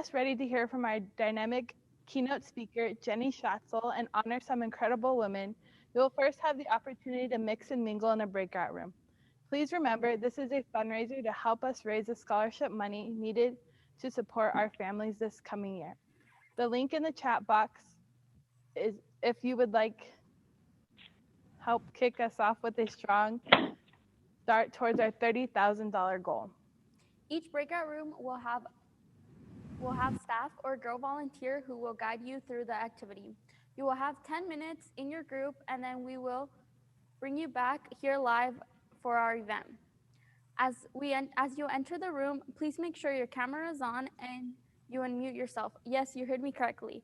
just ready to hear from our dynamic keynote speaker, Jenny Schatzel, and honor some incredible women, you will first have the opportunity to mix and mingle in a breakout room. Please remember, this is a fundraiser to help us raise the scholarship money needed to support our families this coming year. The link in the chat box is if you would like help kick us off with a strong start towards our $30,000 goal. Each breakout room will have staff or girl volunteer who will guide you through the activity. You will have 10 minutes in your group, and then we will bring you back here live for our event. As you enter the room, please make sure your camera is on and you unmute yourself. Yes, you heard me correctly.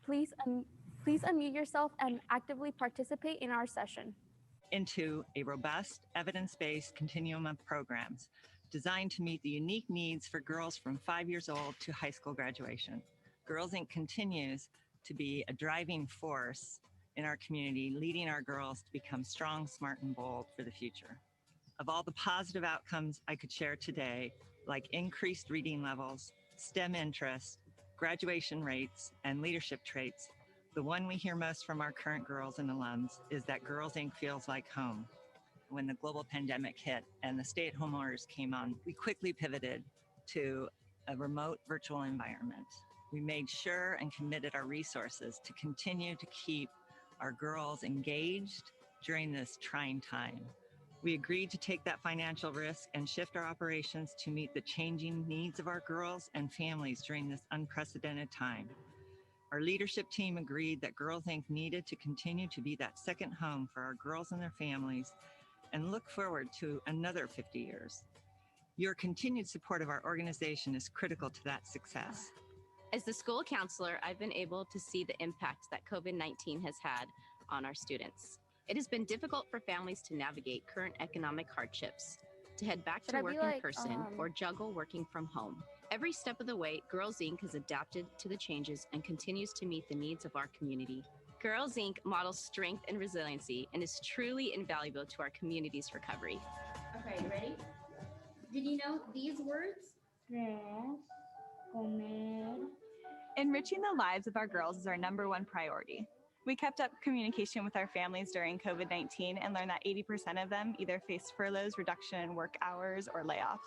Please unmute yourself and actively participate in our session. Into a robust, evidence-based continuum of programs designed to meet the unique needs for girls from 5 years old to high school graduation. Girls Inc. continues to be a driving force in our community, leading our girls to become strong, smart, and bold for the future. Of all the positive outcomes I could share today, like increased reading levels, STEM interest, graduation rates, and leadership traits, the one we hear most from our current girls and alums is that Girls Inc. feels like home. When the global pandemic hit and the stay-at-home orders came on, we quickly pivoted to a remote virtual environment. We made sure and committed our resources to continue to keep our girls engaged during this trying time. We agreed to take that financial risk and shift our operations to meet the changing needs of our girls and families during this unprecedented time. Our leadership team agreed that Girls Inc. needed to continue to be that second home for our girls and their families and look forward to another 50 years. Your continued support of our organization is critical to that success. As the school counselor, I've been able to see the impact that COVID-19 has had on our students. It has been difficult for families to navigate current economic hardships, to head back to work in person or juggle working from home. Every step of the way, Girls Inc. has adapted to the changes and continues to meet the needs of our community. Girls Inc. models strength and resiliency and is truly invaluable to our community's recovery. Okay, ready? Did you know these words? Tres, comer. Enriching the lives of our girls is our #1 priority. We kept up communication with our families during COVID-19 and learned that 80% of them either faced furloughs, reduction in work hours, or layoffs.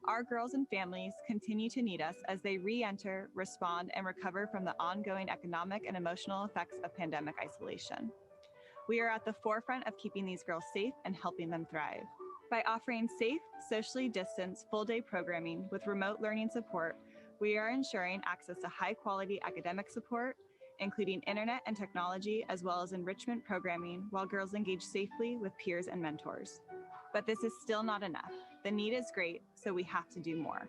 Our girls and families continue to need us as they re-enter, respond, and recover from the ongoing economic and emotional effects of pandemic isolation. We are at the forefront of keeping these girls safe and helping them thrive. By offering safe, socially distanced, full-day programming with remote learning support, we are ensuring access to high-quality academic support, including internet and technology, as well as enrichment programming, while girls engage safely with peers and mentors. But this is still not enough. The need is great, so we have to do more.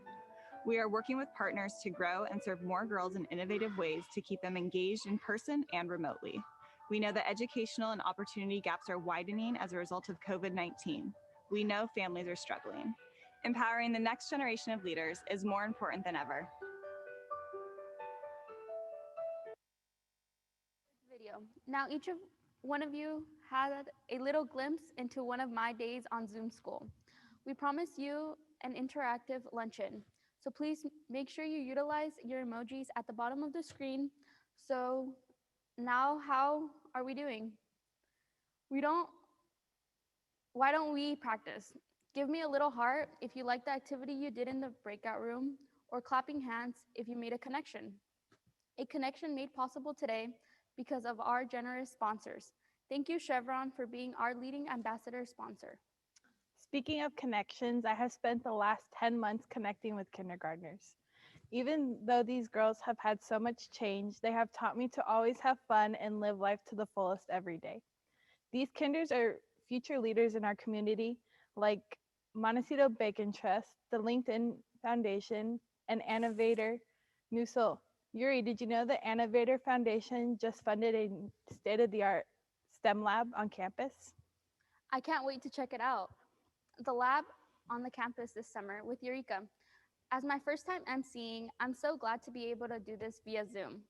We are working with partners to grow and serve more girls in innovative ways to keep them engaged in person and remotely. We know that educational and opportunity gaps are widening as a result of COVID-19. We know families are struggling. Empowering the next generation of leaders is more important than ever. Video. Now each of one of you had a little glimpse into one of my days on Zoom school. We promise you an interactive luncheon, so please make sure you utilize your emojis at the bottom of the screen. So now how are we doing? Why don't we practice? Give me a little heart if you like the activity you did in the breakout room, or clapping hands if you made a connection. A connection made possible today because of our generous sponsors. Thank you, Chevron, for being our leading ambassador sponsor. Speaking of connections, I have spent the last 10 months connecting with kindergartners. Even though these girls have had so much change, they have taught me to always have fun and live life to the fullest every day. These kinders are future leaders in our community, like Montecito Bacon Trust, the LinkedIn Foundation, and Annovator New Soul. Yuri, did you know the Annovator Foundation just funded a state-of-the-art STEM lab on campus? I can't wait to check it out. The lab on the campus this summer with Eureka. As my first time emceeing, I'm so glad to be able to do this via Zoom.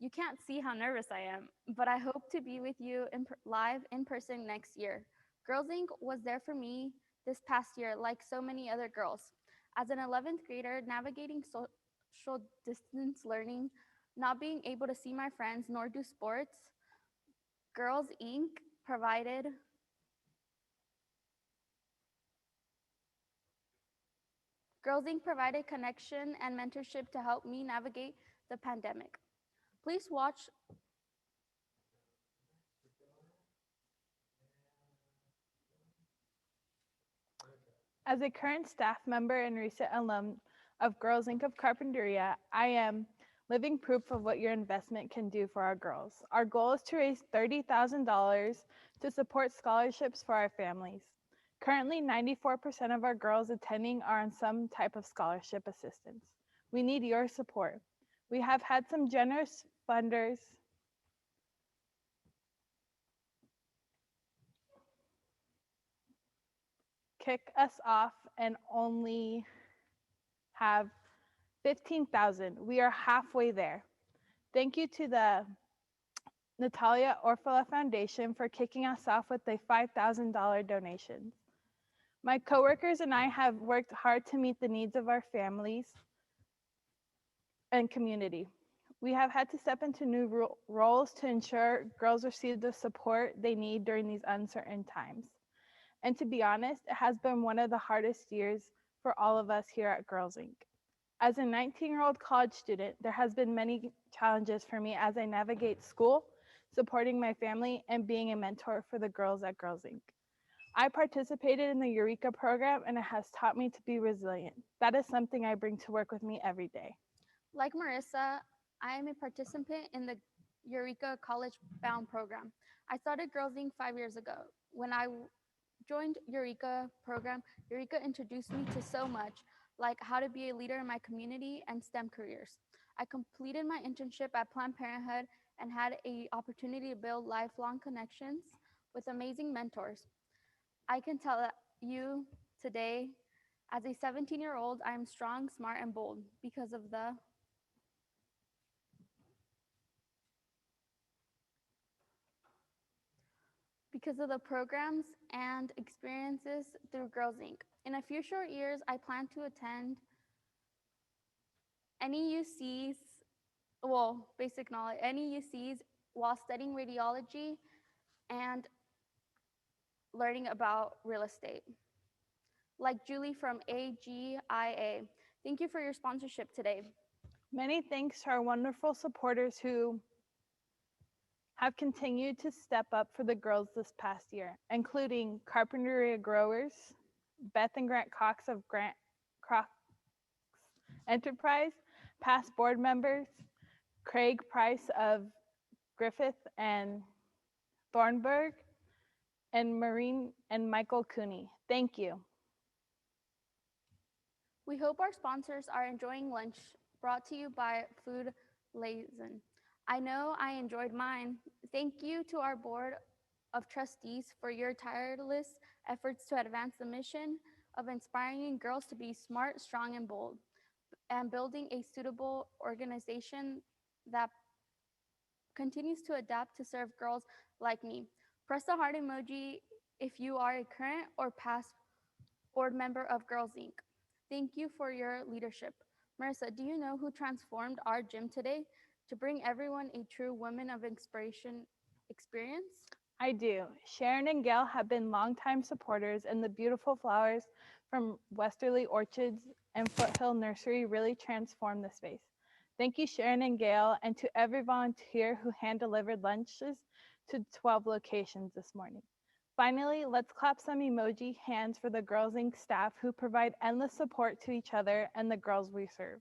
You can't see how nervous I am, but I hope to be with you live in person next year. Girls Inc. was there for me this past year, like so many other girls. As an 11th grader navigating distance learning, not being able to see my friends nor do sports, Girls Inc. provided Girls Inc. provided connection and mentorship to help me navigate the pandemic. Please watch. As a current staff member and recent alum of Girls Inc. of Carpinteria, I am living proof of what your investment can do for our girls. Our goal is to raise $30,000 to support scholarships for our families. Currently, 94% of our girls attending are on some type of scholarship assistance. We need your support. We have had some generous funders kick us off and only have 15,000. We are halfway there. Thank you to the Natalia Orfala Foundation for kicking us off with a $5,000 donation. My coworkers and I have worked hard to meet the needs of our families and community. We have had to step into new roles to ensure girls receive the support they need during these uncertain times. And to be honest, it has been one of the hardest years for all of us here at Girls Inc. As a 19-year-old college student, there has been many challenges for me as I navigate school, supporting my family, and being a mentor for the girls at Girls Inc. I participated in the Eureka program and it has taught me to be resilient. That is something I bring to work with me every day. Like Marissa, I am a participant in the Eureka College Bound program. I started Girls Inc. 5 years ago. When I joined Eureka program, Eureka introduced me to so much, like how to be a leader in my community and STEM careers. I completed my internship at Planned Parenthood and had an opportunity to build lifelong connections with amazing mentors. I can tell you today, as a 17-year-old, I am strong, smart, and bold because of the programs and experiences through Girls Inc. In a few short years, I plan to attend NEUCs, basic knowledge, NEUCs while studying radiology and learning about real estate. Like Julie from AGIA, thank you for your sponsorship today. Many thanks to our wonderful supporters who have continued to step up for the girls this past year, including Carpinteria Growers, Beth and Grant Cox of Grant Cox Enterprise, past board members, Craig Price of Griffith and Thornburg, and Maureen and Michael Cooney. Thank you. We hope our sponsors are enjoying lunch brought to you by Food Lazen. I know I enjoyed mine. Thank you to our board of trustees for your tireless efforts to advance the mission of inspiring girls to be smart, strong, and bold, and building a suitable organization that continues to adapt to serve girls like me. Press the heart emoji if you are a current or past board member of Girls Inc. Thank you for your leadership. Marissa, do you know who transformed our gym today to bring everyone a true woman of inspiration experience? I do. Sharon and Gail have been longtime supporters, and the beautiful flowers from Westerly Orchards and Foothill Nursery really transformed the space. Thank you, Sharon and Gail, and to every volunteer who hand-delivered lunches to 12 locations this morning. Finally, let's clap some emoji hands for the Girls Inc. staff who provide endless support to each other and the girls we serve.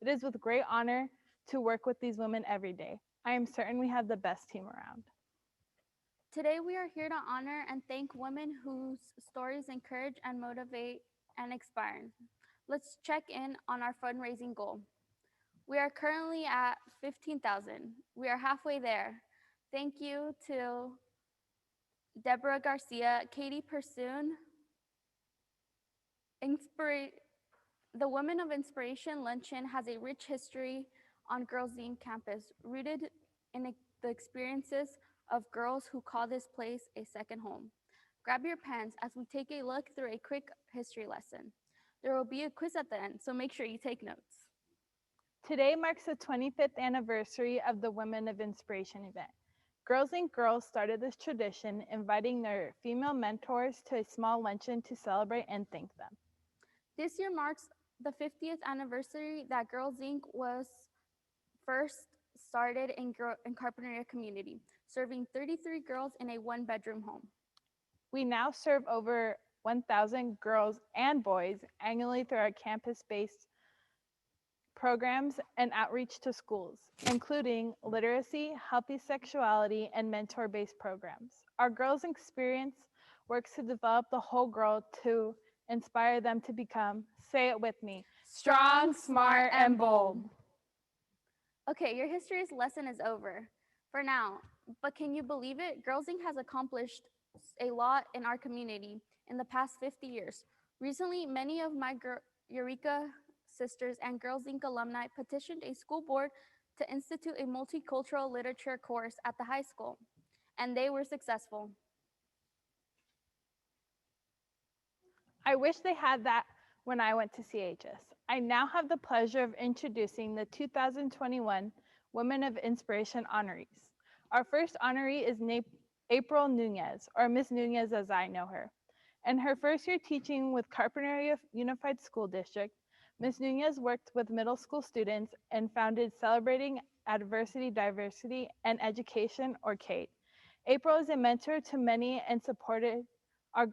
It is with great honor to work with these women every day. I am certain we have the best team around. Today, we are here to honor and thank women whose stories encourage and motivate and inspire. Let's check in on our fundraising goal. We are currently at 15,000. We are halfway there. Thank you to Deborah Garcia, Katie Pursoon, the Women of Inspiration Luncheon has a rich history on Girls Inc. campus, rooted in the experiences of girls who call this place a second home. Grab your pens as we take a look through a quick history lesson. There will be a quiz at the end, so make sure you take notes. Today marks the 25th anniversary of the Women of Inspiration event. Girls Inc. Girls started this tradition, inviting their female mentors to a small luncheon to celebrate and thank them. This year marks the 50th anniversary that Girls Inc. was first started in Carpinteria community, serving 33 girls in a one-bedroom home. We now serve over 1,000 girls and boys annually through our campus-based programs and outreach to schools, including literacy, healthy sexuality, and mentor-based programs. Our Girls Experience works to develop the whole girl to inspire them to become, say it with me, strong, smart, and bold. Okay, your history lesson is over for now, but can you believe it? Girls Inc. has accomplished a lot in our community in the past 50 years. Recently, many of my Eureka sisters and Girls Inc. alumni petitioned a school board to institute a multicultural literature course at the high school, and they were successful. I wish they had that when I went to CHS. I now have the pleasure of introducing the 2021 Women of Inspiration honorees. Our first honoree is April Nunez, or Miss Nunez as I know her. In her first year teaching with Carpinteria Unified School District, Ms. Nunez worked with middle school students and founded Celebrating Adversity, Diversity, and Education, or CADE. April is a mentor to many and supported our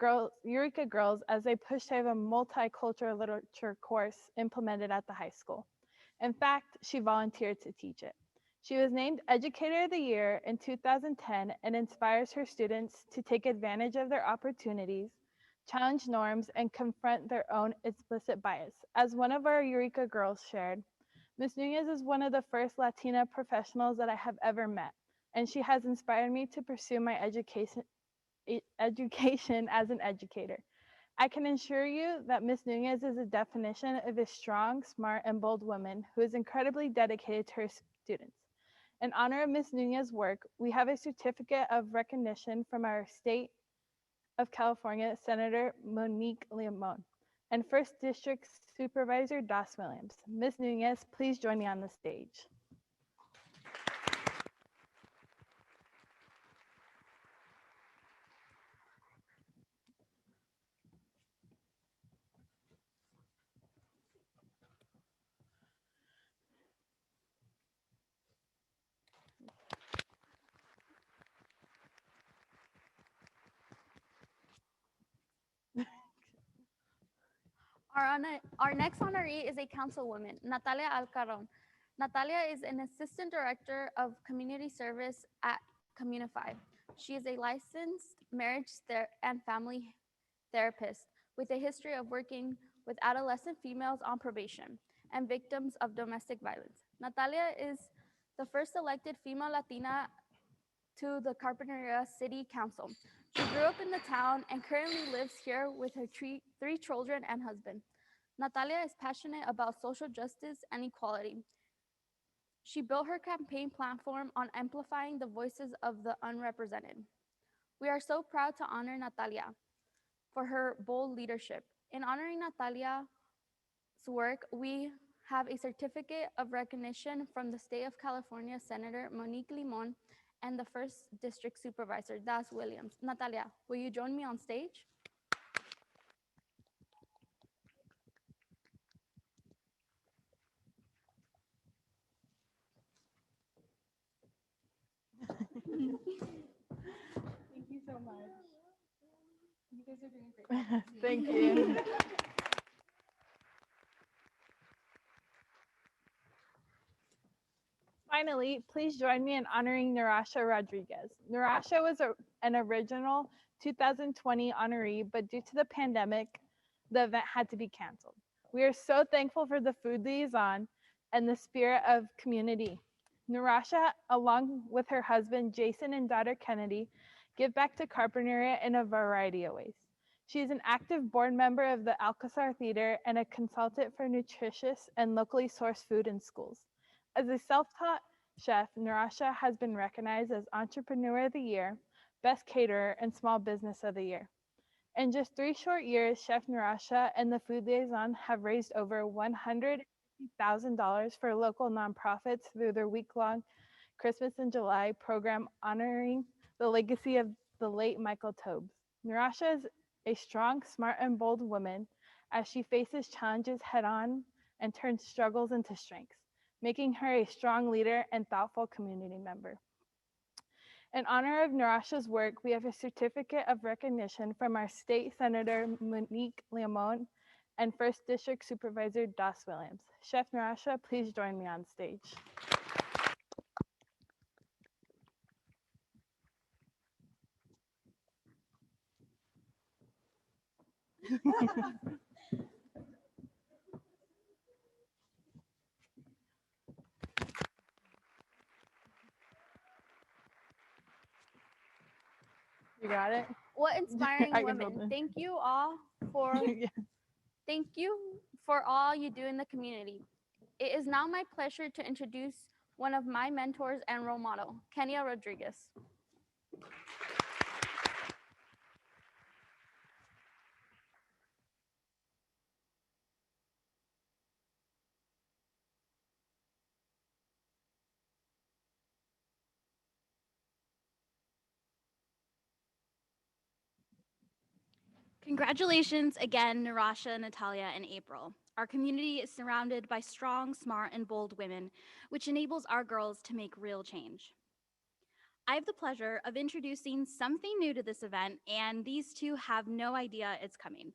Eureka girls as they push to have a multicultural literature course implemented at the high school. In fact, she volunteered to teach it. She was named Educator of the Year in 2010 and inspires her students to take advantage of their opportunities, challenge norms, and confront their own implicit bias. As one of our Eureka girls shared, Ms. Nunez is one of the first Latina professionals that I have ever met, and she has inspired me to pursue my education as an educator. I can assure you that Ms. Nunez is a definition of a strong, smart, and bold woman who is incredibly dedicated to her students. In honor of Ms. Nunez's work, we have a certificate of recognition from our state of California Senator Monique Limon and 1st District Supervisor Doss Williams. Ms. Nunez, please join me on the stage. Our next honoree is a councilwoman, Natalia Alarcon. Natalia is an assistant director of community service at Communify. She is a licensed marriage and family therapist with a history of working with adolescent females on probation and victims of domestic violence. Natalia is the first elected female Latina to the Carpinteria City Council. She grew up in the town and currently lives here with her three children and husband. Natalia is passionate about social justice and equality. She built her campaign platform on amplifying the voices of the unrepresented. We are so proud to honor Natalia for her bold leadership. In honoring Natalia's work, we have a certificate of recognition from the state of California Senator Monique Limon and the 1st District Supervisor, Doss Williams. Natalia, will you join me on stage? Thank you so much. You guys are doing great. Thank you. Finally, please join me in honoring Nirasha Rodriguez. Nirasha was an original 2020 honoree, but due to the pandemic, the event had to be canceled. We are so thankful for the food liaison and the spirit of community. Nirasha, along with her husband, Jason, and daughter, Kennedy, give back to Carpinteria in a variety of ways. She is an active board member of the Alcazar Theater and a consultant for nutritious and locally sourced food in schools. As a self-taught chef, Nirasha has been recognized as Entrepreneur of the Year, Best Caterer, and Small Business of the Year. In just 3 short years, Chef Nirasha and the Food Liaison have raised over $100 $50,000 for local nonprofits through their week-long Christmas in July program honoring the legacy of the late Michael Tobes. Nirasha is a strong, smart, and bold woman as she faces challenges head-on and turns struggles into strengths, making her a strong leader and thoughtful community member. In honor of Nirasha's work, we have a certificate of recognition from our State Senator Monique Leamon and First District Supervisor Doss Williams. Chef Nirasha, please join me on stage. You got it? What inspiring I can women. hold it. Thank you all for Yeah. thank you for all you do in the community. It is now my pleasure to introduce one of my mentors and role model, Hanya Rodriguez. Congratulations again, Nirasha, Natalia, and April. Our community is surrounded by strong, smart, and bold women, which enables our girls to make real change. I have the pleasure of introducing something new to this event, and these two have no idea it's coming.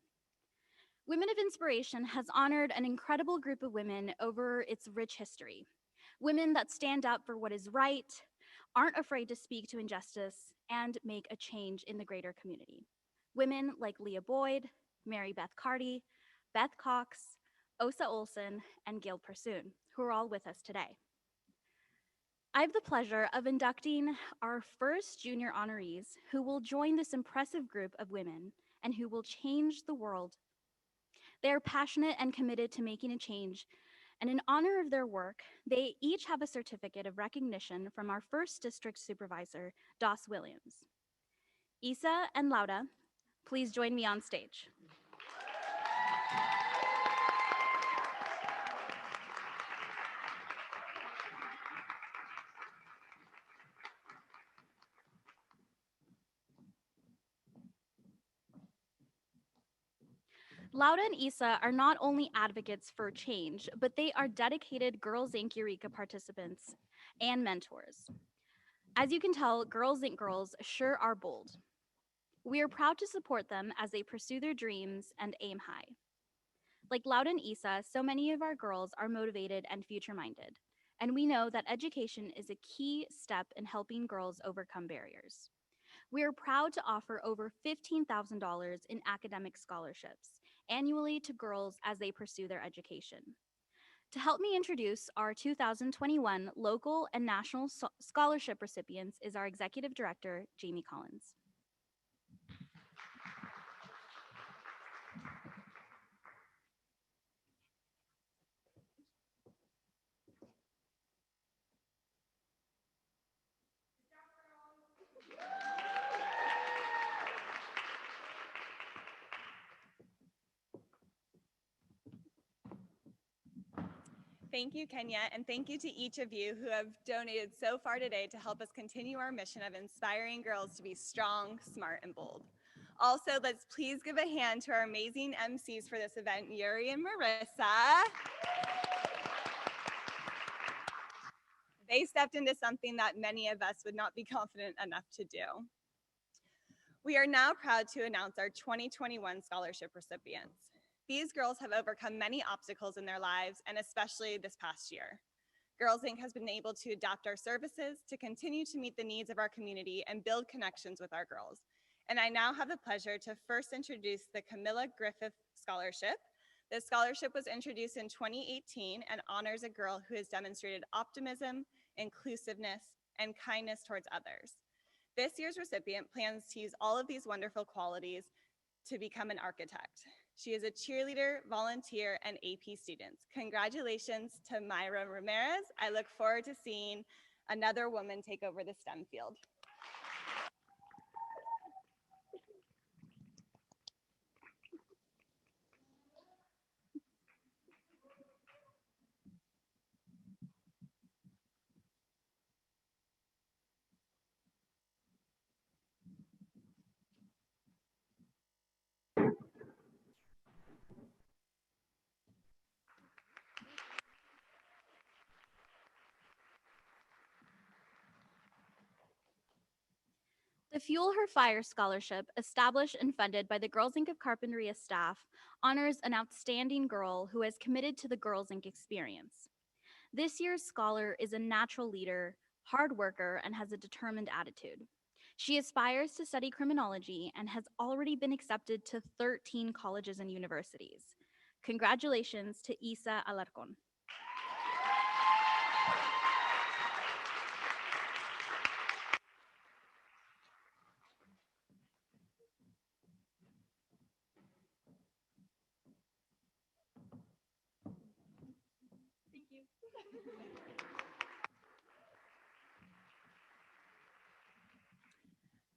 Women of Inspiration has honored an incredible group of women over its rich history. Women that stand up for what is right, aren't afraid to speak to injustice, and make a change in the greater community. Women like Leah Boyd, Mary Beth Carty, Beth Cox, Osa Olson, and Gail Pursoon, who are all with us today. I have the pleasure of inducting our first junior honorees who will join this impressive group of women and who will change the world. They are passionate and committed to making a change, and in honor of their work, they each have a certificate of recognition from our first district supervisor, Doss Williams. Isa and Lauda, please join me on stage. Lauda and Isa are not only advocates for change, but they are dedicated Girls Inc. Eureka participants and mentors. As you can tell, Girls Inc. girls sure are bold. We are proud to support them as they pursue their dreams and aim high. Like Lauda and Isa, so many of our girls are motivated and future-minded, and we know that education is a key step in helping girls overcome barriers. We are proud to offer over $15,000 in academic scholarships annually to girls as they pursue their education. To help me introduce our 2021 local and national scholarship recipients is our Executive Director, Jamie Collins. Thank you, Kenya, and thank you to each of you who have donated so far today to help us continue our mission of inspiring girls to be strong, smart, and bold. Also, let's please give a hand to our amazing MCs for this event, Yuri and Marissa. They stepped into something that many of us would not be confident enough to do. We are now proud to announce our 2021 scholarship recipients. These girls have overcome many obstacles in their lives, and especially this past year. Girls Inc. has been able to adapt our services to continue to meet the needs of our community and build connections with our girls. And I now have the pleasure to first introduce the Camilla Griffith Scholarship. This scholarship was introduced in 2018 and honors a girl who has demonstrated optimism, inclusiveness, and kindness towards others. This year's recipient plans to use all of these wonderful qualities to become an architect. She is a cheerleader, volunteer, and AP student. Congratulations to Myra Ramirez. I look forward to seeing another woman take over the STEM field. Fuel Her Fire Scholarship, established and funded by the Girls Inc. of Carpinteria staff, honors an outstanding girl who has committed to the Girls Inc. experience. This year's scholar is a natural leader, hard worker, and has a determined attitude. She aspires to study criminology and has already been accepted to 13 colleges and universities. Congratulations to Isa Alarcon. Thank you.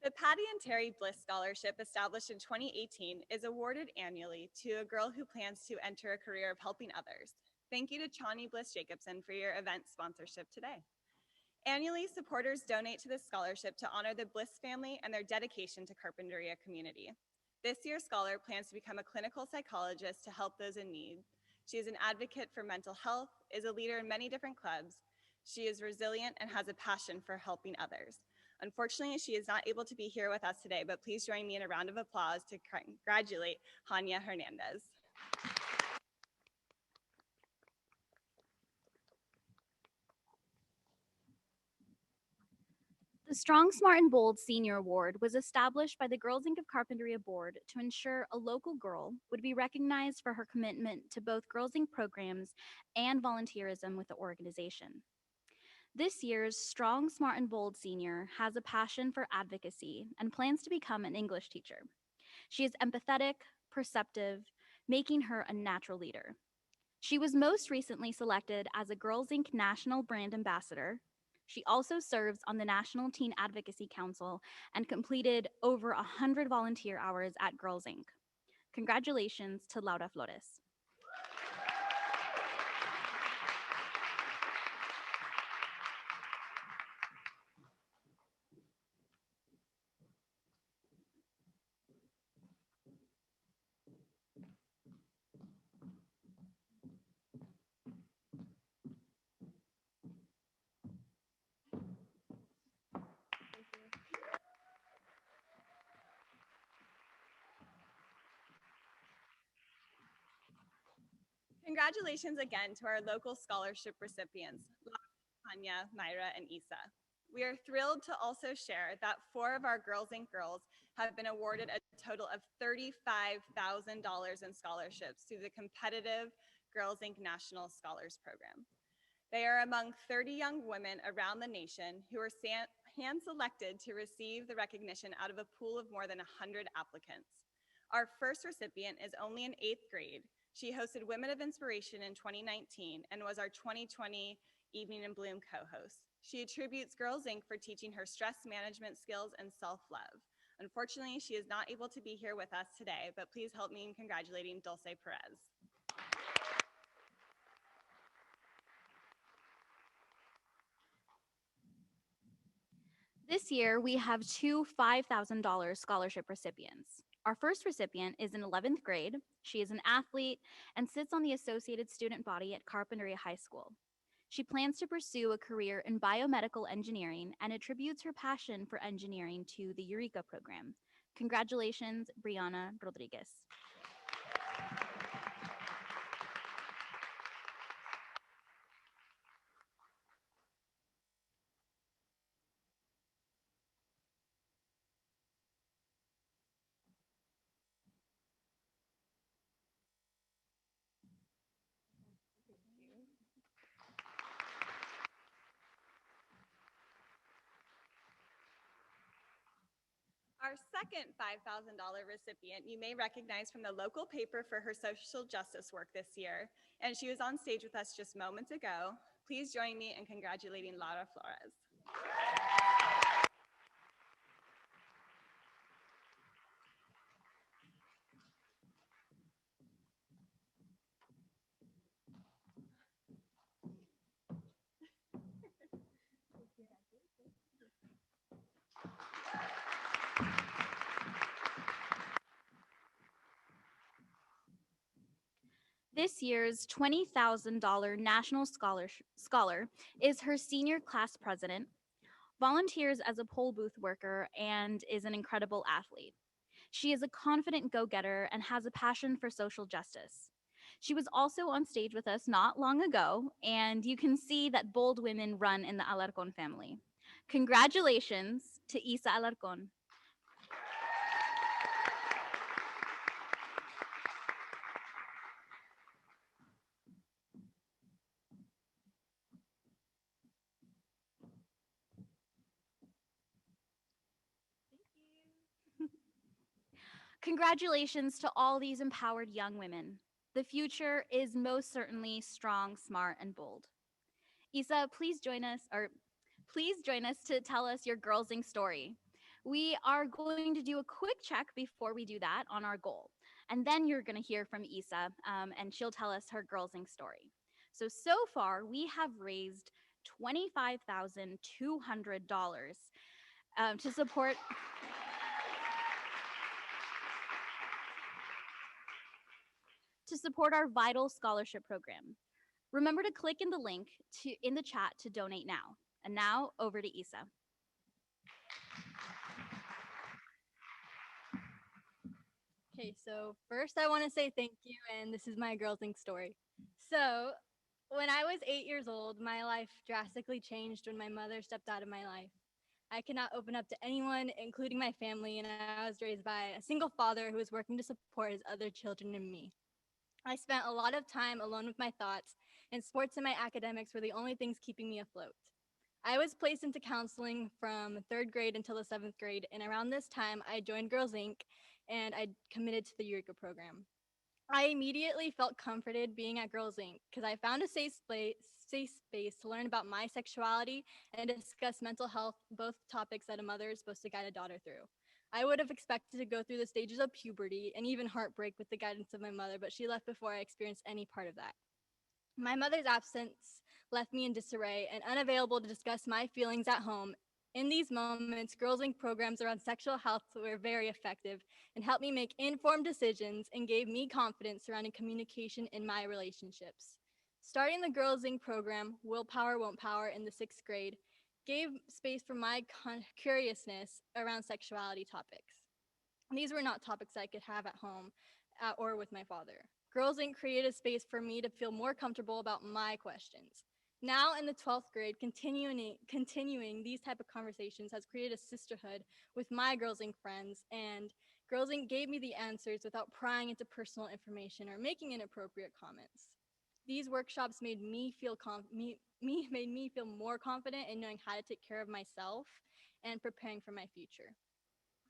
The Patty and Terry Bliss Scholarship, established in 2018, is awarded annually to a girl who plans to enter a career of helping others. Thank you to Chani Bliss Jacobson for your event sponsorship today. Annually, supporters donate to this scholarship to honor the Bliss family and their dedication to Carpinteria community. This year's scholar plans to become a clinical psychologist to help those in need. She is an advocate for mental health, is a leader in many different clubs. She is resilient and has a passion for helping others. Unfortunately, she is not able to be here with us today, but please join me in a round of applause to congratulate Hanya Hernandez. The Strong, Smart, and Bold Senior Award was established by the Girls Inc. of Carpinteria Board to ensure a local girl would be recognized for her commitment to both Girls Inc. programs and volunteerism with the organization. This year's Strong, Smart, and Bold Senior has a passion for advocacy and plans to become an English teacher. She is empathetic, perceptive, making her a natural leader. She was most recently selected as a Girls Inc. National Brand Ambassador. She also serves on the National Teen Advocacy Council and completed over 100 volunteer hours at Girls Inc. Congratulations to Laura Flores. Congratulations again to our local scholarship recipients, Hanya, Myra, and Isa. We are thrilled to also share that 4 of our Girls Inc. girls have been awarded a total of $35,000 in scholarships through the competitive Girls Inc. National Scholars Program. They are among 30 young women around the nation who are hand-selected to receive the recognition out of a pool of more than 100 applicants. Our first recipient is only in 8th grade. She hosted Women of Inspiration in 2019 and was our 2020 Evening in Bloom co-host. She attributes Girls Inc. for teaching her stress management skills and self-love. Unfortunately, she is not able to be here with us today, but please help me in congratulating Dulce Perez. This year, we have 2 $5,000 scholarship recipients. Our first recipient is in 11th grade. She is an athlete and sits on the Associated Student Body at Carpinteria High School. She plans to pursue a career in biomedical engineering and attributes her passion for engineering to the Eureka program. Congratulations, Brianna Rodriguez. Our second $5,000 recipient you may recognize from the local paper for her social justice work this year, and she was on stage with us just moments ago. Please join me in congratulating Laura Flores. This year's $20,000 National Scholar is her senior class president, volunteers as a poll booth worker, and is an incredible athlete. She is a confident go getter and has a passion for social justice. She was also on stage with us not long ago, and you can see that bold women run in the Alarcon family. Congratulations to Isa Alarcon. Congratulations to all these empowered young women. The future is most certainly strong, smart, and bold. Isa, please join us to tell us your Girls Inc. story. We are going to do a quick check before we do that on our goal. And then you're going to hear from Isa, and she'll tell us her Girls Inc. story. So far, we have raised $25,200 to support our vital scholarship program. Remember to click in the link in the chat to donate now. And now over to Isa. Okay, so first I want to say thank you, and this is my Girls Inc. story. So, when I was 8 years old, my life drastically changed when my mother stepped out of my life. I could not open up to anyone, including my family, and I was raised by a single father who was working to support his other children and me. I spent a lot of time alone with my thoughts, and sports and my academics were the only things keeping me afloat. I was placed into counseling from third grade until the seventh grade, and around this time, I joined Girls Inc. and I committed to the Eureka program. I immediately felt comforted being at Girls Inc. because I found a safe space to learn about my sexuality and discuss mental health, both topics that a mother is supposed to guide a daughter through. I would have expected to go through the stages of puberty and even heartbreak with the guidance of my mother, but she left before I experienced any part of that. My mother's absence left me in disarray and unavailable to discuss my feelings at home. In these moments, Girls Inc. programs around sexual health were very effective and helped me make informed decisions and gave me confidence surrounding communication in my relationships. Starting the Girls Inc. program, Willpower Won't Power, in the sixth grade, gave space for my curiousness around sexuality topics. These were not topics I could have at home or with my father. Girls Inc. created a space for me to feel more comfortable about my questions. Now in the 12th grade, continuing these type of conversations has created a sisterhood with my Girls Inc. friends, and Girls Inc. gave me the answers without prying into personal information or making inappropriate comments. These workshops made me feel made me feel more confident in knowing how to take care of myself and preparing for my future.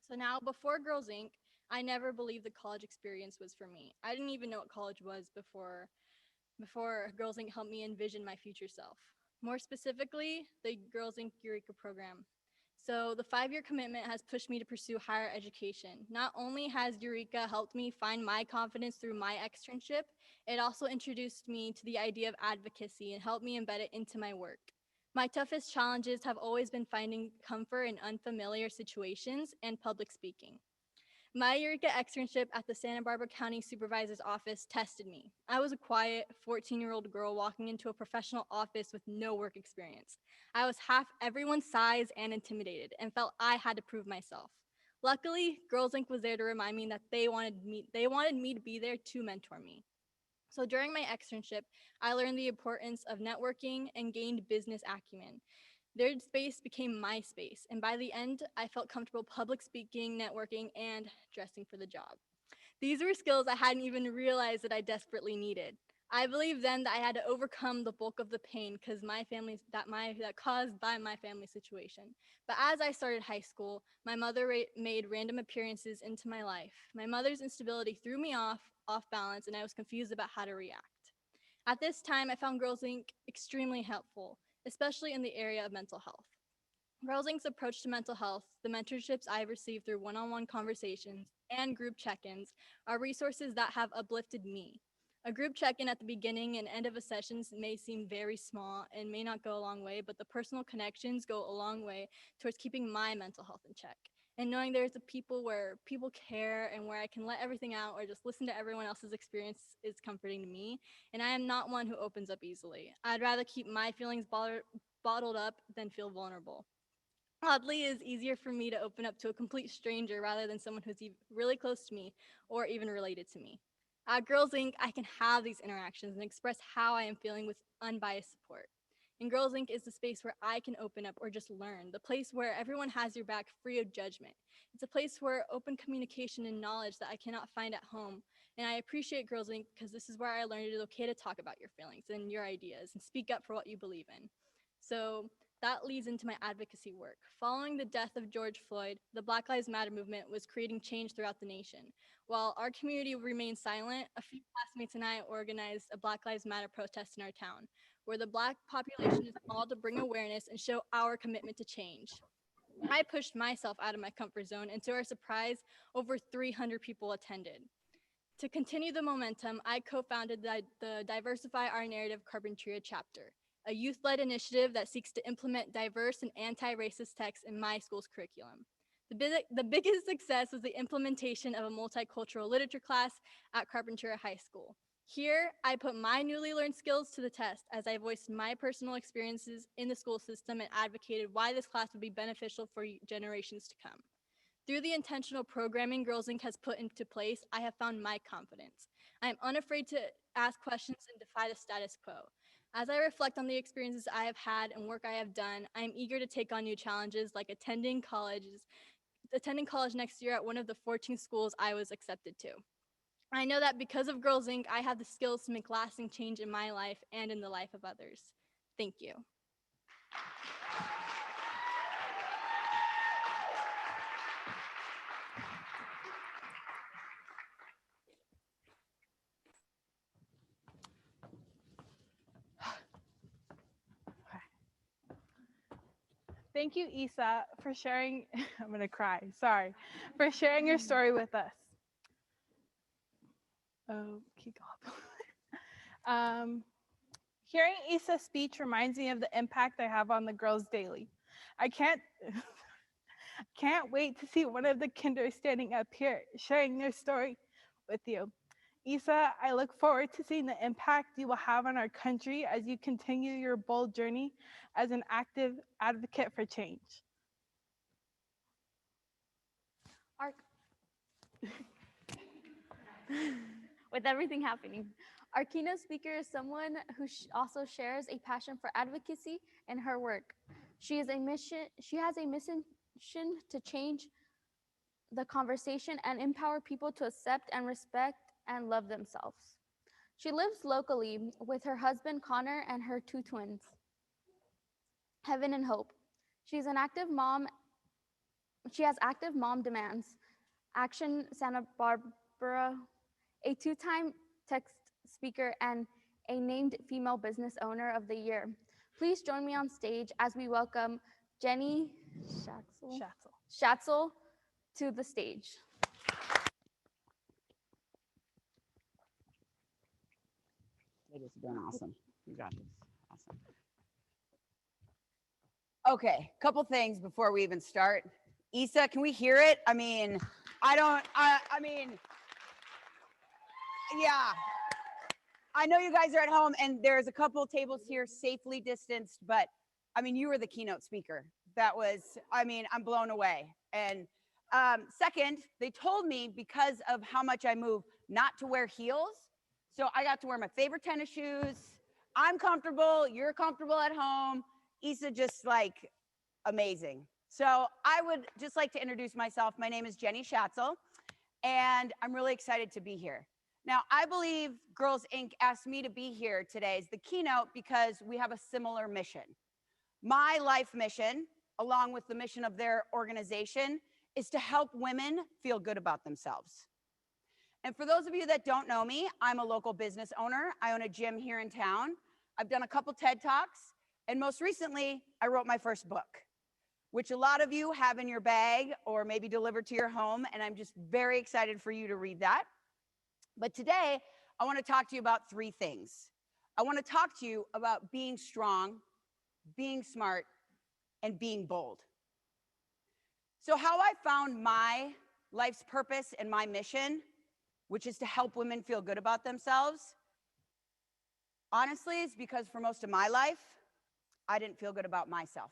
So now, before Girls Inc., I never believed the college experience was for me. I didn't even know what college was before Girls Inc. helped me envision my future self. More specifically, the Girls Inc. Eureka program. So the 5-year commitment has pushed me to pursue higher education. Not only has Eureka helped me find my confidence through my externship, it also introduced me to the idea of advocacy and helped me embed it into my work. My toughest challenges have always been finding comfort in unfamiliar situations and public speaking. My Eureka externship at the Santa Barbara County Supervisor's Office tested me. I was a quiet 14-year-old girl walking into a professional office with no work experience. I was half everyone's size and intimidated and felt I had to prove myself. Luckily, Girls Inc. was there to remind me that they wanted me to be there to mentor me. So during my externship, I learned the importance of networking and gained business acumen. Their space became my space, and by the end, I felt comfortable public speaking, networking, and dressing for the job. These were skills I hadn't even realized that I desperately needed. I believe then that I had to overcome the bulk of the pain because that caused by my family situation. But as I started high school, my mother made random appearances into my life. My mother's instability threw me off balance, and I was confused about how to react. At this time, I found Girls Inc. extremely helpful, especially in the area of mental health. Girls Inc.'s approach to mental health, the mentorships I've received through one-on-one conversations, and group check-ins are resources that have uplifted me. A group check-in at the beginning and end of a session may seem very small and may not go a long way, but the personal connections go a long way towards keeping my mental health in check. And knowing there's a people where people care and where I can let everything out or just listen to everyone else's experience is comforting to me. And I am not one who opens up easily. I'd rather keep my feelings bottled up than feel vulnerable. Oddly, it is easier for me to open up to a complete stranger rather than someone who's really close to me or even related to me. At Girls Inc., I can have these interactions and express how I am feeling with unbiased support. And Girls Inc. is the space where I can open up or just learn, the place where everyone has your back free of judgment. It's a place where open communication and knowledge that I cannot find at home. And I appreciate Girls Inc. because this is where I learned it is okay to talk about your feelings and your ideas and speak up for what you believe in. So that leads into my advocacy work. Following the death of George Floyd, the Black Lives Matter movement was creating change throughout the nation. While our community remained silent, a few classmates and I organized a Black Lives Matter protest in our town, where the Black population is called to bring awareness and show our commitment to change. I pushed myself out of my comfort zone, and to our surprise, over 300 people attended. To continue the momentum, I co-founded the Diversify Our Narrative Carpinteria chapter, a youth-led initiative that seeks to implement diverse and anti-racist texts in my school's curriculum. The biggest success was the implementation of a multicultural literature class at Carpinteria High School. Here, I put my newly learned skills to the test as I voiced my personal experiences in the school system and advocated why this class would be beneficial for generations to come. Through the intentional programming Girls Inc. has put into place, I have found my confidence. I am unafraid to ask questions and defy the status quo. As I reflect on the experiences I have had and work I have done, I am eager to take on new challenges like attending college next year at one of the 14 schools I was accepted to. I know that because of Girls Inc., I have the skills to make lasting change in my life and in the life of others. Thank you. Thank you, Isa, for sharing. I'm gonna cry. Sorry, for sharing your story with us. Oh, keep up. Hearing Isa's speech reminds me of the impact I have on the girls daily. I can't wait to see one of the kinders standing up here sharing their story with you. Isa, I look forward to seeing the impact you will have on our country as you continue your bold journey as an active advocate for change. With everything happening, our keynote speaker is someone who also shares a passion for advocacy in her work. She has a mission to change the conversation and empower people to accept and respect and love themselves. She lives locally with her husband Connor and her two twins, Heaven and Hope. She's an active mom. She has active mom demands, Action Santa Barbara, a two-time text speaker, and a named Female Business Owner of the Year. Please join me on stage as we welcome Jenny Schatzel to the stage. Ladies are doing awesome. You got this. Awesome. Okay, couple things before we even start. Isa, can we hear it? I mean, yeah. I know you guys are at home and there's a couple tables here safely distanced, but I mean, you were the keynote speaker. That was, I mean, I'm blown away. And second, they told me because of how much I move not to wear heels. So I got to wear my favorite tennis shoes. I'm comfortable, you're comfortable at home. Isa just like amazing. So I would just like to introduce myself. My name is Jenny Schatzel, and I'm really excited to be here. Now, I believe Girls Inc. asked me to be here today as the keynote because we have a similar mission. My life mission, along with the mission of their organization, is to help women feel good about themselves. And for those of you that don't know me, I'm a local business owner. I own a gym here in town. I've done a couple TED Talks, and most recently, I wrote my first book, which a lot of you have in your bag or maybe delivered to your home, and I'm just very excited for you to read that. But today, I want to talk to you about three things. I want to talk to you about being strong, being smart, and being bold. So how I found my life's purpose and my mission, which is to help women feel good about themselves, honestly, is because for most of my life, I didn't feel good about myself.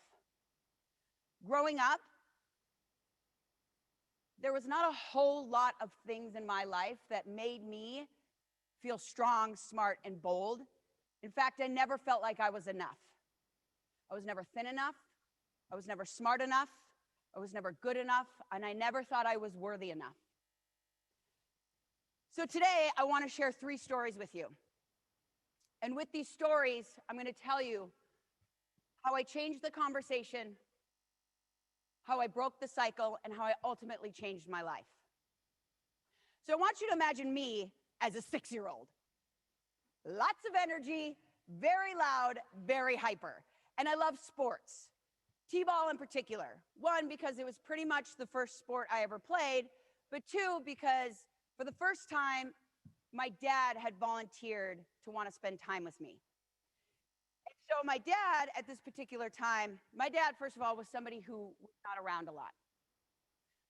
Growing up, there was not a whole lot of things in my life that made me feel strong, smart, and bold. In fact, I never felt like I was enough. I was never thin enough. I was never smart enough. I was never good enough. And I never thought I was worthy enough. So today, I want to share 3 stories with you. And with these stories, I'm going to tell you how I changed the conversation, how I broke the cycle, and how I ultimately changed my life. So I want you to imagine me as a 6-year-old. Lots of energy, very loud, very hyper. And I love sports, T-ball in particular. 1, because it was pretty much the first sport I ever played, but 2, because for the first time, my dad had volunteered to want to spend time with me. And so my dad, at this particular time, my dad, first of all, was somebody who was not around a lot.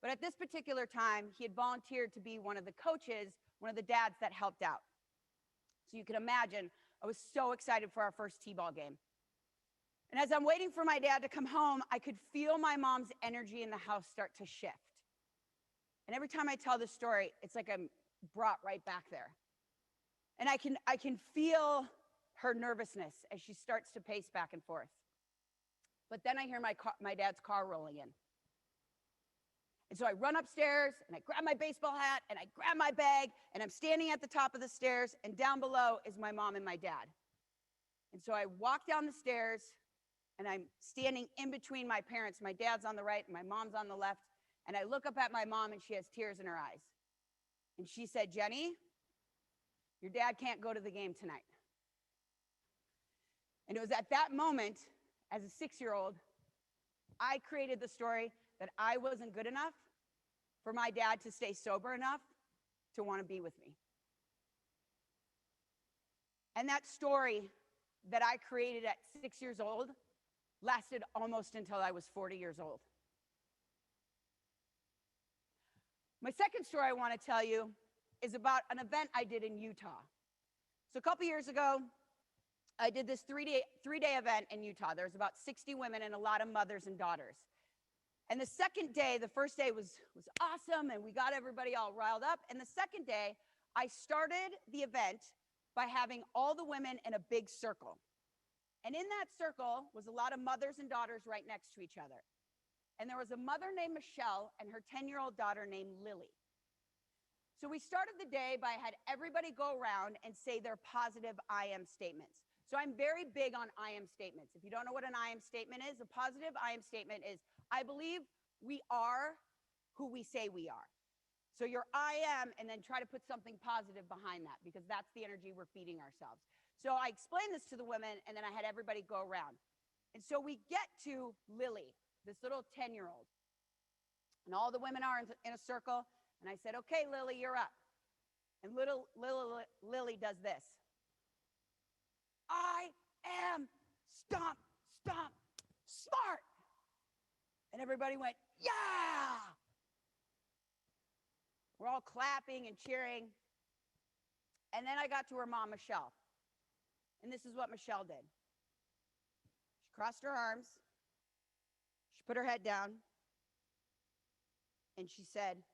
But at this particular time, he had volunteered to be one of the coaches, one of the dads that helped out. So you can imagine, I was so excited for our first T-ball game. And as I'm waiting for my dad to come home, I could feel my mom's energy in the house start to shift. And every time I tell this story, it's like I'm brought right back there. And I can feel her nervousness as she starts to pace back and forth. But then I hear my dad's car rolling in. And so I run upstairs and I grab my baseball hat and I grab my bag and I'm standing at the top of the stairs and down below is my mom and my dad. And so I walk down the stairs and I'm standing in between my parents. My dad's on the right and my mom's on the left. And I look up at my mom and she has tears in her eyes. And she said, "Jenny, your dad can't go to the game tonight." And it was at that moment, as a 6-year-old, I created the story that I wasn't good enough for my dad to stay sober enough to want to be with me. And that story that I created at 6 years old lasted almost until I was 40 years old. My second story I want to tell you is about an event I did in Utah. So a couple years ago, I did this three-day event in Utah. There was about 60 women and a lot of mothers and daughters. And the second day, the first day was awesome, and we got everybody all riled up. And the second day, I started the event by having all the women in a big circle. And in that circle was a lot of mothers and daughters right next to each other. And there was a mother named Michelle and her 10-year-old daughter named Lily. So we started the day by had everybody go around and say their positive I am statements. So I'm very big on I am statements. If you don't know what an I am statement is, a positive I am statement is, I believe we are who we say we are. So your I am, and then try to put something positive behind that, because that's the energy we're feeding ourselves. So I explained this to the women, and then I had everybody go around. And so we get to Lily, this little 10-year-old. And all the women are in a circle. And I said, "Okay, Lily, you're up." And little Lily does this. "I am stomp, stomp, smart." And everybody went, "Yeah!" We're all clapping and cheering. And then I got to her mom, Michelle. And this is what Michelle did. She crossed her arms. She put her head down. And she said,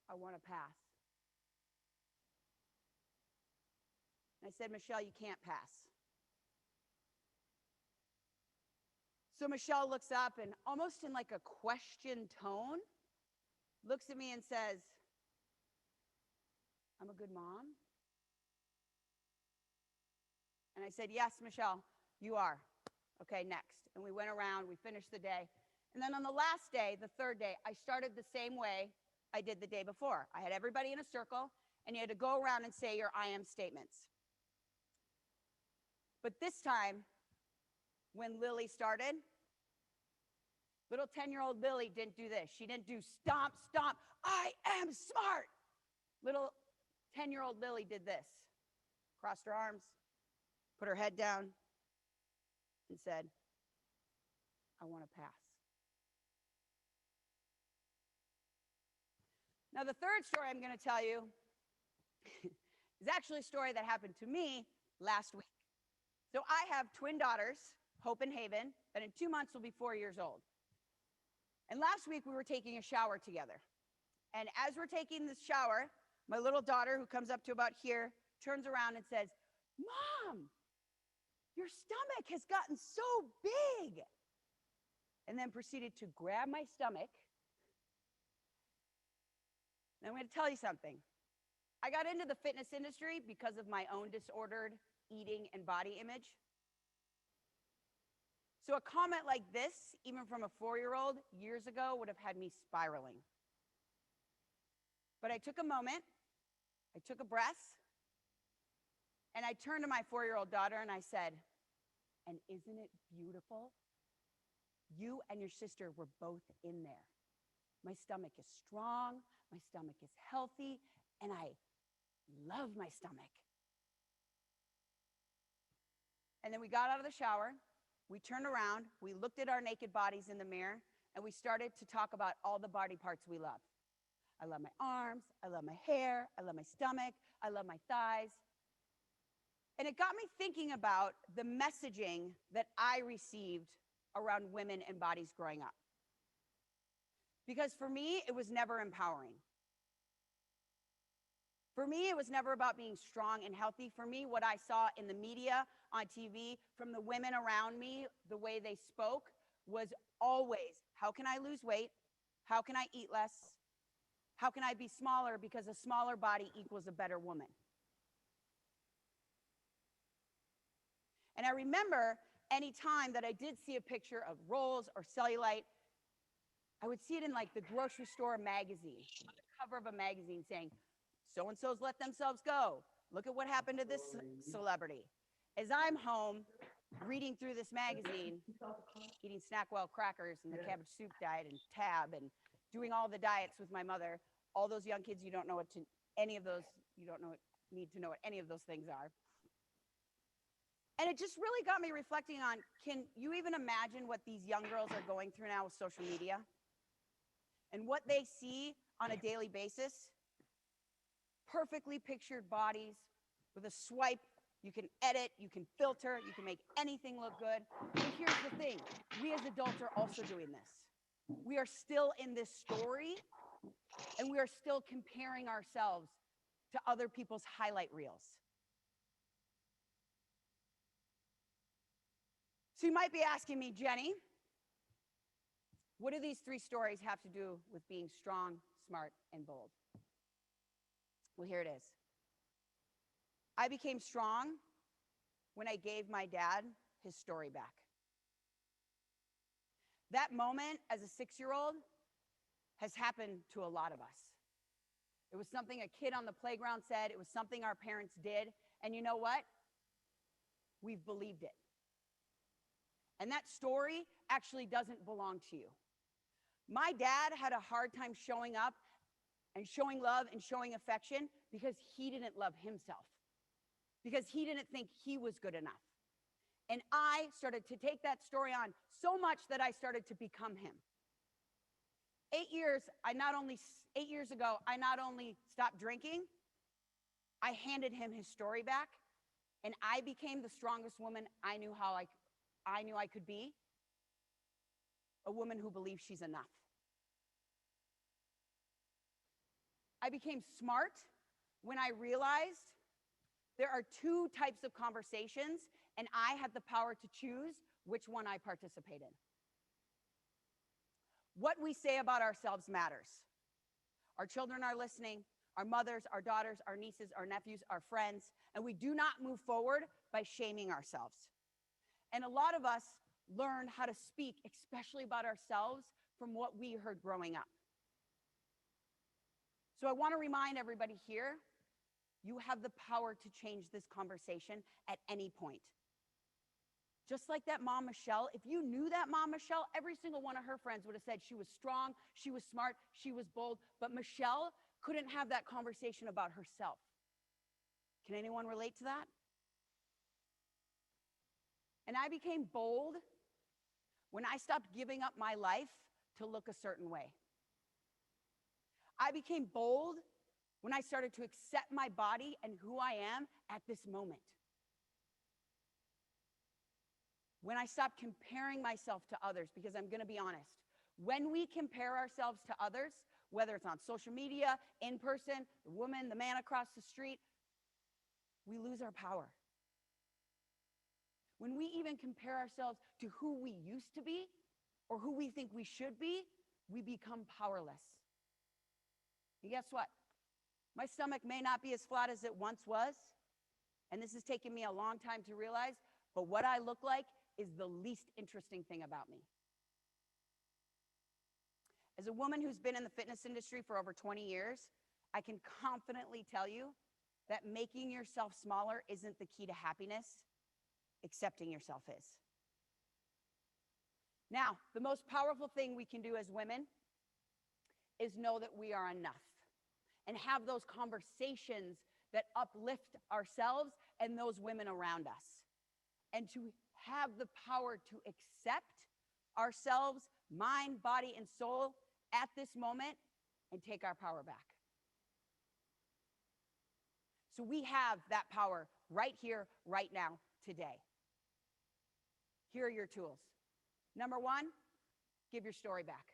"I want to pass." And I said, "Michelle, you can't pass." So Michelle looks up and almost in like a question tone, looks at me and says, "I'm a good mom?" And I said, "Yes, Michelle, you are." "Okay, next." And we went around, we finished the day. And then on the last day, the third day, I started the same way I did the day before. I had everybody in a circle, and you had to go around and say your I am statements. But this time, when Lily started, little 10-year-old Lily didn't do this. She didn't do stomp, stomp, "I am smart." Little 10-year-old Lily did this. Crossed her arms, put her head down, and said, "I want to pass." Now, the third story I'm going to tell you is actually a story that happened to me last week. So I have twin daughters. Hope and Haven, that in 2 months will be 4 years old. And last week we were taking a shower together. And as we're taking this shower, my little daughter, who comes up to about here, turns around and says, "Mom, your stomach has gotten so big." And then proceeded to grab my stomach. And I'm going to tell you something. I got into the fitness industry because of my own disordered eating and body image. So a comment like this, even from a 4-year-old years ago, would have had me spiraling. But I took a moment, I took a breath, and I turned to my 4-year-old daughter and I said, "And isn't it beautiful? You and your sister were both in there. My stomach is strong, my stomach is healthy, and I love my stomach." And then we got out of the shower, we turned around, we looked at our naked bodies in the mirror, and we started to talk about all the body parts we love. I love my arms, I love my hair, I love my stomach, I love my thighs. And it got me thinking about the messaging that I received around women and bodies growing up. Because for me, it was never empowering. For me, it was never about being strong and healthy. For me, what I saw in the media, on TV, from the women around me, the way they spoke, was always, how can I lose weight? How can I eat less? How can I be smaller? Because a smaller body equals a better woman. And I remember any time that I did see a picture of rolls or cellulite, I would see it in like the grocery store magazine, on the cover of a magazine saying, "So-and-so's let themselves go. Look at what happened to this celebrity." As I'm home reading through this magazine, eating Snackwell crackers and the cabbage soup diet and Tab and doing all the diets with my mother, all those young kids, you don't know need to know what any of those things are. And it just really got me reflecting on, can you even imagine what these young girls are going through now with social media? And what they see on a daily basis? Perfectly pictured bodies with a swipe. You can edit, you can filter, you can make anything look good. But here's the thing, we as adults are also doing this. We are still in this story, and we are still comparing ourselves to other people's highlight reels. So you might be asking me, "Jenny, what do these 3 stories have to do with being strong, smart, and bold?" Well, here it is. I became strong when I gave my dad his story back. That moment as a 6-year-old has happened to a lot of us. It was something a kid on the playground said. It was something our parents did. And you know what? We've believed it. And that story actually doesn't belong to you. My dad had a hard time showing up and showing love and showing affection because he didn't love himself, because he didn't think he was good enough. And I started to take that story on so much that I started to become him. 8 years ago, I not only stopped drinking, I handed him his story back, and I became the strongest woman I knew I could be, a woman who believes she's enough. I became smart when I realized there are 2 types of conversations, and I had the power to choose which one I participate in. What we say about ourselves matters. Our children are listening, our mothers, our daughters, our nieces, our nephews, our friends, and we do not move forward by shaming ourselves. And a lot of us learn how to speak, especially about ourselves, from what we heard growing up. So I want to remind everybody here, you have the power to change this conversation at any point. Just like that mom, Michelle, if you knew that mom, Michelle, every single one of her friends would have said she was strong, she was smart, she was bold, but Michelle couldn't have that conversation about herself. Can anyone relate to that? And I became bold when I stopped giving up my life to look a certain way. I became bold when I started to accept my body and who I am at this moment. When I stop comparing myself to others, because I'm going to be honest, when we compare ourselves to others, whether it's on social media, in person, the woman, the man across the street, we lose our power. When we even compare ourselves to who we used to be or who we think we should be, we become powerless. And guess what? My stomach may not be as flat as it once was, and this has taken me a long time to realize, but what I look like is the least interesting thing about me. As a woman who's been in the fitness industry for over 20 years, I can confidently tell you that making yourself smaller isn't the key to happiness. Accepting yourself is. Now, the most powerful thing we can do as women is know that we are enough and have those conversations that uplift ourselves and those women around us. And to have the power to accept ourselves, mind, body, and soul at this moment and take our power back. So we have that power right here, right now, today. Here are your tools. Number one, give your story back.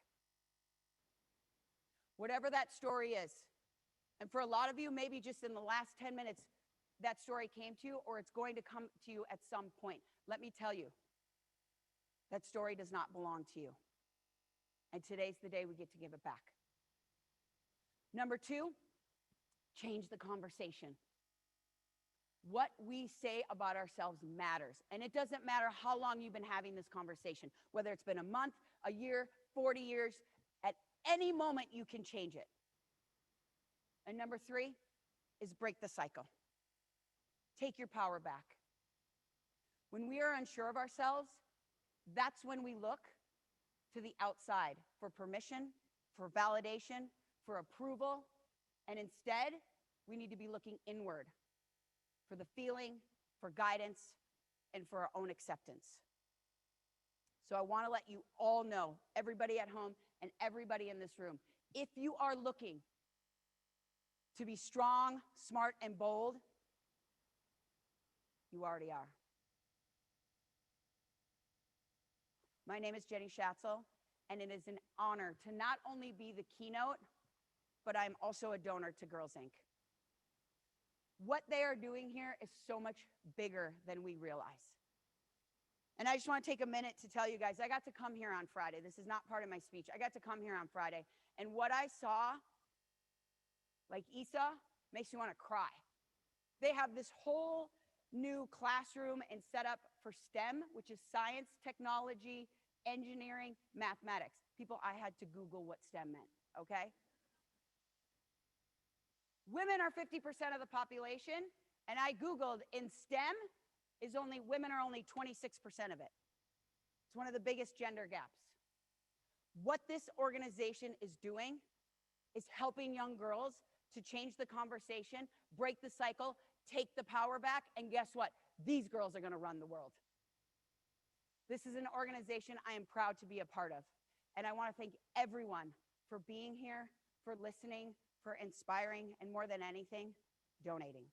Whatever that story is. And for a lot of you, maybe just in the last 10 minutes, that story came to you, or it's going to come to you at some point. Let me tell you, that story does not belong to you. And today's the day we get to give it back. Number two, change the conversation. What we say about ourselves matters. And it doesn't matter how long you've been having this conversation, whether it's been a month, a year, 40 years, at any moment you can change it. And number three is break the cycle. Take your power back. When we are unsure of ourselves, that's when we look to the outside for permission, for validation, for approval. And instead, we need to be looking inward for the feeling, for guidance, and for our own acceptance. So I want to let you all know, everybody at home and everybody in this room, if you are looking to be strong, smart, and bold, you already are. My name is Jenny Schatzel, and it is an honor to not only be the keynote, but I'm also a donor to Girls Inc. What they are doing here is so much bigger than we realize. And I just want to take a minute to tell you guys, I got to come here on Friday. This is not part of my speech. I got to come here on Friday. And what I saw, like Isa, makes you want to cry. They have this whole new classroom and setup for STEM, which is science, technology, engineering, mathematics. People, I had to Google what STEM meant, okay? Women are 50% of the population, and I Googled in STEM women are only 26% of it. It's one of the biggest gender gaps. What this organization is doing is helping young girls to change the conversation, break the cycle, take the power back, and guess what? These girls are gonna run the world. This is an organization I am proud to be a part of. And I wanna thank everyone for being here, for listening, for inspiring, and more than anything, donating.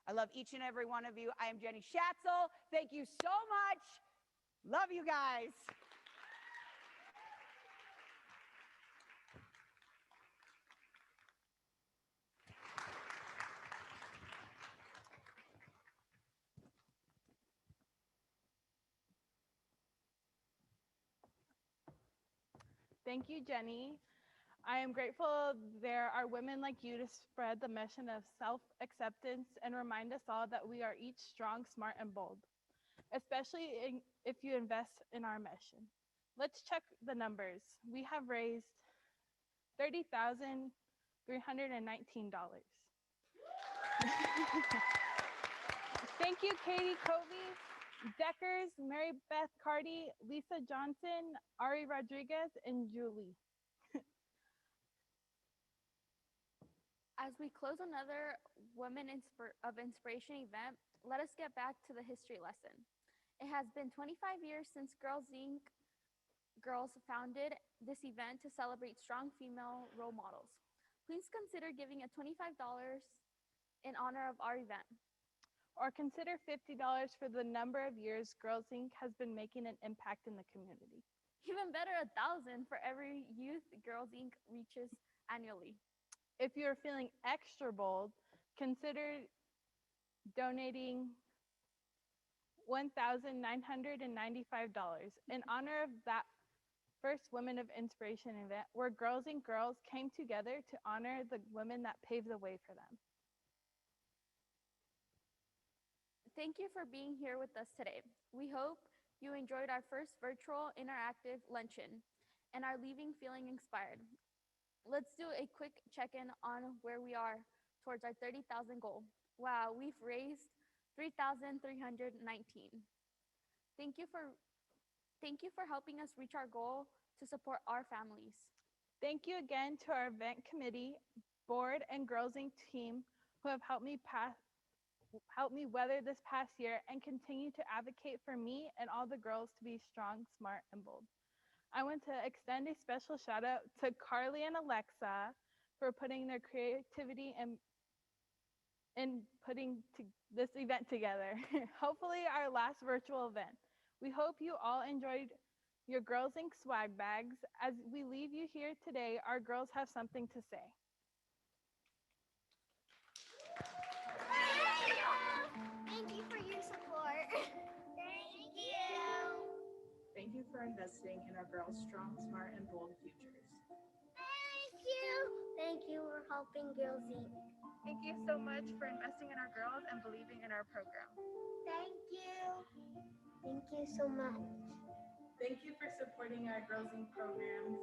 I love each and every one of you. I am Jenny Schatzel. Thank you so much. Love you guys. Thank you, Jenny. I am grateful there are women like you to spread the mission of self-acceptance and remind us all that we are each strong, smart, and bold, especially if you invest in our mission. Let's check the numbers. We have raised $30,319. Thank you, Katie Covey, Deckers, Mary Beth Carty, Lisa Johnson, Ari Rodriguez, and Julie. As we close another Women of Inspiration event, let us get back to the history lesson. It has been 25 years since Girls Inc. Girls founded this event to celebrate strong female role models. Please consider giving a $25 in honor of our event. or consider $50 for the number of years Girls Inc. has been making an impact in the community. Even better, 1,000 for every youth Girls Inc. reaches annually. If you're feeling extra bold, consider donating $1,995 in honor of that first Women of Inspiration event where Girls Inc. girls came together to honor the women that paved the way for them. Thank you for being here with us today. We hope you enjoyed our first virtual interactive luncheon and are leaving feeling inspired. Let's do a quick check-in on where we are towards our 30,000 goal. Wow, we've raised 3,319. Thank you for helping us reach our goal to support our families. Thank you again to our event committee, board, and Girls Inc. team who have helped me weather this past year and continue to advocate for me and all the girls to be strong, smart, and bold. I want to extend a special shout out to Carly and Alexa for putting their creativity in putting this event together. Hopefully our last virtual event. We hope you all enjoyed your Girls Inc. swag bags. As we leave you here today, our girls have something to say. Thank you for your support. Thank you. Thank you for investing in our girls' strong, smart, and bold futures. Thank you. Thank you for helping Girls Inc. Thank you so much for investing in our girls and believing in our program. Thank you. Thank you so much. Thank you for supporting our Girls Inc. programs.